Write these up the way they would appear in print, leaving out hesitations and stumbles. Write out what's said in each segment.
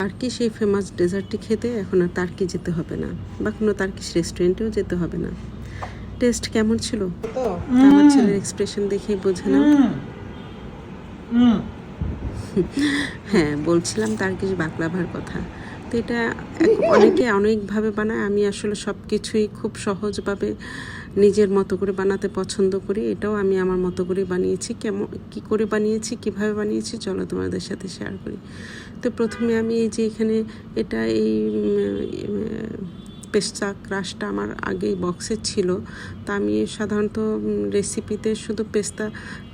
Turkish এই famous ডেজার্টটি খেতে এখন আর তার্কি যেতে হবে না, বা কোনো তার্কিশ রেস্টুরেন্টেও যেতে হবে না। টেস্ট কেমন ছিল তো আমার ছেলের এক্সপ্রেশন দেখেই বোঝে না। হ্যাঁ, বলছিলাম তার্কিশ বাকলাভার কথা। তো এটা অনেকে অনেকভাবে বানায়, আমি আসলে সব কিছুই খুব সহজভাবে নিজের মতো করে বানাতে পছন্দ করি। এটাও আমি আমার মতো করে বানিয়েছি। কী করে বানিয়েছি, কিভাবে বানিয়েছি, চলো তোমাদের সাথে শেয়ার করি। তো প্রথমে আমি এই যে এখানে এই পেস্তা ক্রাশটা আমার আগেই বক্সে ছিল, তা আমি সাধারণত রেসিপিতে শুধু পেস্তা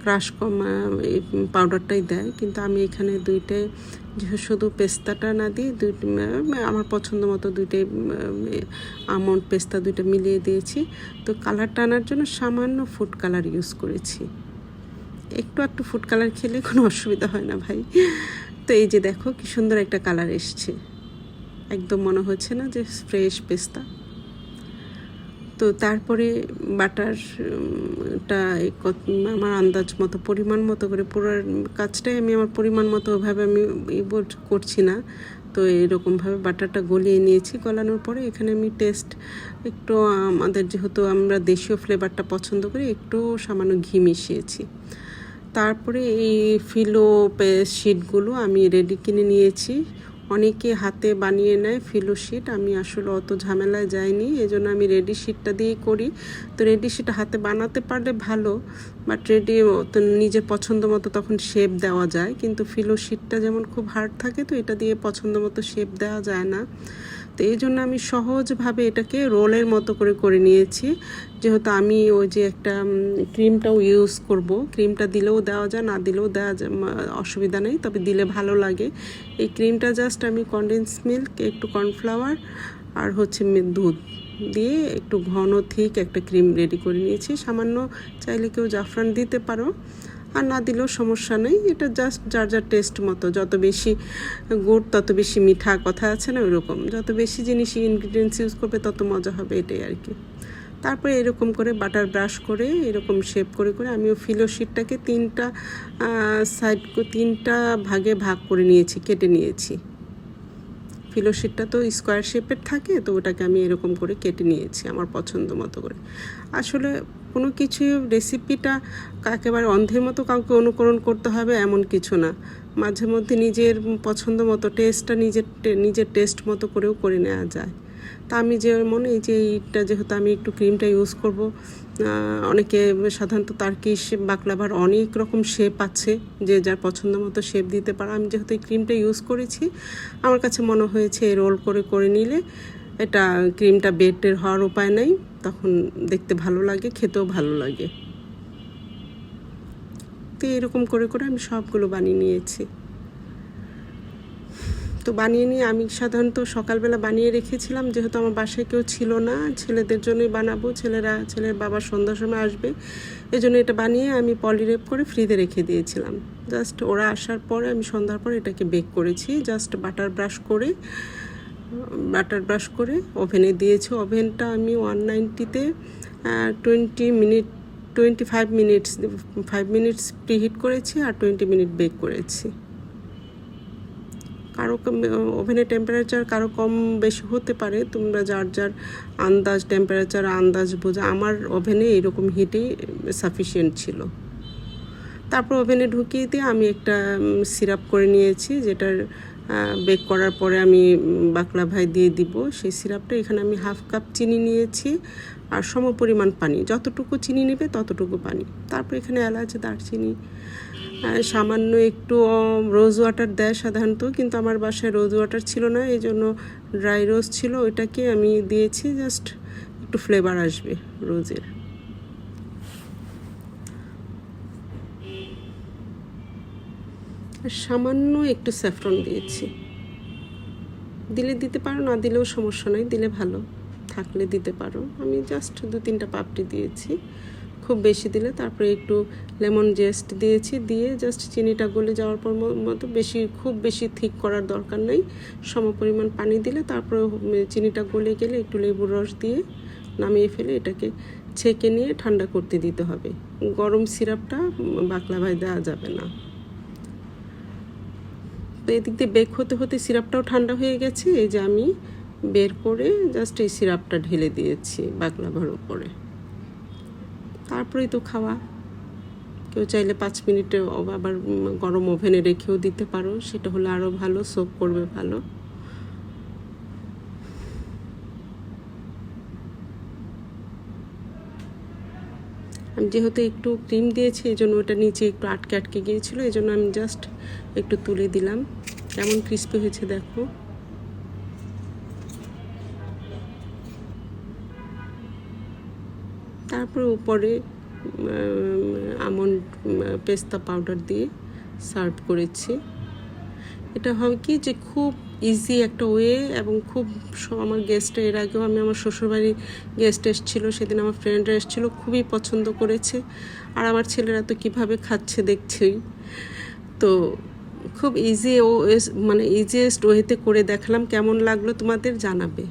ক্রাশ এই পাউডারটাই দেয়, কিন্তু আমি এখানে দুইটাই শুধু পেস্তাটা না দিয়ে আমার পছন্দ মতো দুইটাই আমন্ড পেস্তা দুইটা মিলিয়ে দিয়েছি। তো কালারটা আনার জন্য সামান্য ফুড কালার ইউজ করেছি। একটু ফুড কালার খেলে কোনো অসুবিধা হয় না ভাই। তো এই যে দেখো কি সুন্দর একটা কালার এসছে, একদম মনে হচ্ছে না যে ফ্রেশ পেস্তা। তো তারপরে বাটারটা আমার আন্দাজ মতো পরিমাণ মতো করে, পুরো কাজটাই আমি আমার পরিমাণ মতো ওভাবে আমি করছি না। তো এরকমভাবে বাটারটা গলিয়ে নিয়েছি। গলানোর পরে এখানে আমি টেস্ট একটু, আমাদের যেহেতু আমরা দেশীয় ফ্লেভারটা পছন্দ করি, একটু সামান্য ঘি মিশিয়েছি। তারপরে এই ফিলো শিটগুলো আমি রেডি কিনে নিয়েছি। অনেকে হাতে বানিয়ে নেয় ফিলো শিট, আমি আসলে অত ঝামেলায় যাইনি, এজন্য আমি রেডি শিটটা দিয়েই করি। তো রেডি শিট হাতে বানাতে পারলে ভালো, বাট রেডি তো নিজের পছন্দ মতো তখন শেপ দেওয়া যায়, কিন্তু ফিলো শিটটা যেমন খুব হার্ড থাকে, তো এটা দিয়ে পছন্দ মতো শেপ দেওয়া যায় না। তো এই জন্য আমি সহজভাবে এটাকে রোলের মতো করে নিয়েছি। যেহেতু আমি ওই যে একটা ক্রিমটাও ইউজ করব, ক্রিমটা দিলেও দেওয়া যায়, না দিলেও দেওয়া যায়, অসুবিধা নেই, তবে দিলে ভালো লাগে। এই ক্রিমটা জাস্ট আমি কনডেন্স মিল্ক, একটু কর্নফ্লাওয়ার আর হচ্ছে দুধ দিয়ে একটু ঘন ঠিক একটা ক্রিম রেডি করে নিয়েছি। সামান্য চাইলে কেউ জাফরান দিতে পারো, আর না দিলেও সমস্যা নেই। এটা জাস্ট যার যার টেস্ট মতো, যত বেশি গুড় তত বেশি মিঠা, কথা আছে না ওইরকম, যত বেশি জিনিস ইনগ্রিডিয়েন্টস ইউজ করবে তত মজা হবে, এটাই আর কি। তারপরে এরকম করে বাটার ব্রাশ করে এরকম শেপ করে আমিও ফিলো শিটটাকে তিনটা ভাগে ভাগ করে নিয়েছি, কেটে নিয়েছি। ফিলো শিটটা তো স্কোয়ার শেপের থাকে, তো ওটাকে আমি এরকম করে কেটে নিয়েছি আমার পছন্দ মতো করে। আসলে কোনো কিছু রেসিপিটা একেবারে অন্ধের মতো কাউকে অনুকরণ করতে হবে এমন কিছু না, মাঝে মধ্যে নিজের পছন্দ মতো টেস্টটা নিজের টেস্ট মতো করেও করে নেওয়া যায়। তা আমি যেমন এই যে এইটা, যেহেতু আমি একটু ক্রিমটা ইউজ করব, অনেকে সাধারণত তার্কিশ বাকলাভার অনেক রকম শেপ আছে, যে যার পছন্দ মতো শেপ দিতে পারে। আমি যেহেতু এই ক্রিমটা ইউজ করেছি, আমার কাছে মনে হয়েছে রোল করে নিলে এটা ক্রিমটা বেটের হওয়ার উপায় নেই, তখন দেখতে ভালো লাগে, খেতেও ভালো লাগে। তো এরকম করে আমি সবগুলো বানিয়ে নিয়েছি। তো বানিয়ে নিয়ে আমি সাধারণত সকালবেলা বানিয়ে রেখেছিলাম, যেহেতু আমার বাসায় কেউ ছিল না, ছেলেদের জন্যই বানাবো, ছেলের বাবা সন্ধ্যার সময় আসবে, এই জন্য এটা বানিয়ে আমি পলিরেপ করে ফ্রিজে রেখে দিয়েছিলাম। জাস্ট ওরা আসার পরে আমি সন্ধ্যার পরে এটাকে বেক করেছি। জাস্ট বাটার ব্রাশ করে ওভেনে দিয়েছি। ওভেনটা আমি 190-তে 5 মিনিটস প্রিহিট করেছি, আর 20 মিনিট বেক করেছি। কারো ওভেনের টেম্পারেচার কারো কম বেশি হতে পারে, তোমরা যার যার টেম্পারেচার আন্দাজ বোঝা। আমার ওভেনে এরকম হিটেই সাফিসিয়েন্ট ছিল। তারপর ওভেনে ঢুকিয়ে দিয়ে আমি একটা সিরাপ করে নিয়েছি, যেটার বেক করার পরে আমি বাকলাভায় দিয়ে দিব। সেই সিরাপটা এখানে আমি 1/2 কাপ চিনি নিয়েছি, আর সমপরিমাণ পানি, যতটুকু চিনি নেবে ততটুকু পানি। তারপর এখানে এলাচ, দারচিনি, সামান্য একটু রোজ ওয়াটার দেয় সাধারণত, কিন্তু আমার বাসায় রোজ ওয়াটার ছিল না, এই জন্য ড্রাই রোজ ছিল, ওইটাকে আমি দিয়েছি, জাস্ট একটু ফ্লেভার আসবে রোজের। আর সামান্য একটু স্যাফরন দিয়েছি, দিলে দিতে পারো, না দিলেও সমস্যা নয়, দিলে ভালো, থাকলে দিতে পারো। আমি জাস্ট 2-3টা পাপড়ি দিয়েছি, খুব বেশি দিলে। তারপরে একটু লেমন জেস্ট দিয়েছি, দিয়ে জাস্ট চিনিটা গলে যাওয়ার পর মতো, খুব বেশি থিক করার দরকার নেই, সমপরিমাণ পানি দিলে তারপরে চিনিটা গলে গেলে একটু লেবুর রস দিয়ে নামিয়ে ফেলে এটাকে ছেঁকে নিয়ে ঠান্ডা করতে দিতে হবে। গরম সিরাপটা বাকলাভায় দেওয়া যাবে না। তো এদিক দিয়ে বেক হতে হতে সিরাপটাও ঠান্ডা হয়ে গেছে। এই যে আমি বের করে জাস্ট এই সিরাপটা ঢেলে দিয়েছি বাকলাভার উপরে, তারপরেই তো খাওয়া। কেউ চাইলে 5 মিনিটে আবার গরম ওভেনে রেখেও দিতে পারো, সেটা হলে আরও ভালো, সোপ করবে ভালো। আমি যেহেতু একটু ক্রিম দিয়েছি এই জন্য ওটা নিচে একটু আটকে আটকে গিয়েছিলো, এই জন্য আমি জাস্ট একটু তুলে দিলাম। কেমন ক্রিস্পি হয়েছে দেখো। তারপরে উপরে আমন্ড পেস্তা পাউডার দিয়ে সার্ভ করেছি। এটা হবে কি যে খুব ইজি একটা ওয়ে, এবং খুব আমার গেস্টরা, এর আগেও আমি আমার শ্বশুরবাড়ির গেস্ট এসেছিলো, সেদিন আমার ফ্রেন্ডরা এসেছিলো, খুবই পছন্দ করেছে। আর আমার ছেলেরা তো কীভাবে খাচ্ছে দেখছেই। তো খুব ইজি ও মানে ইজিয়েস্ট ওয়েতে করে দেখালাম। কেমন লাগলো তোমাদের জানাবে।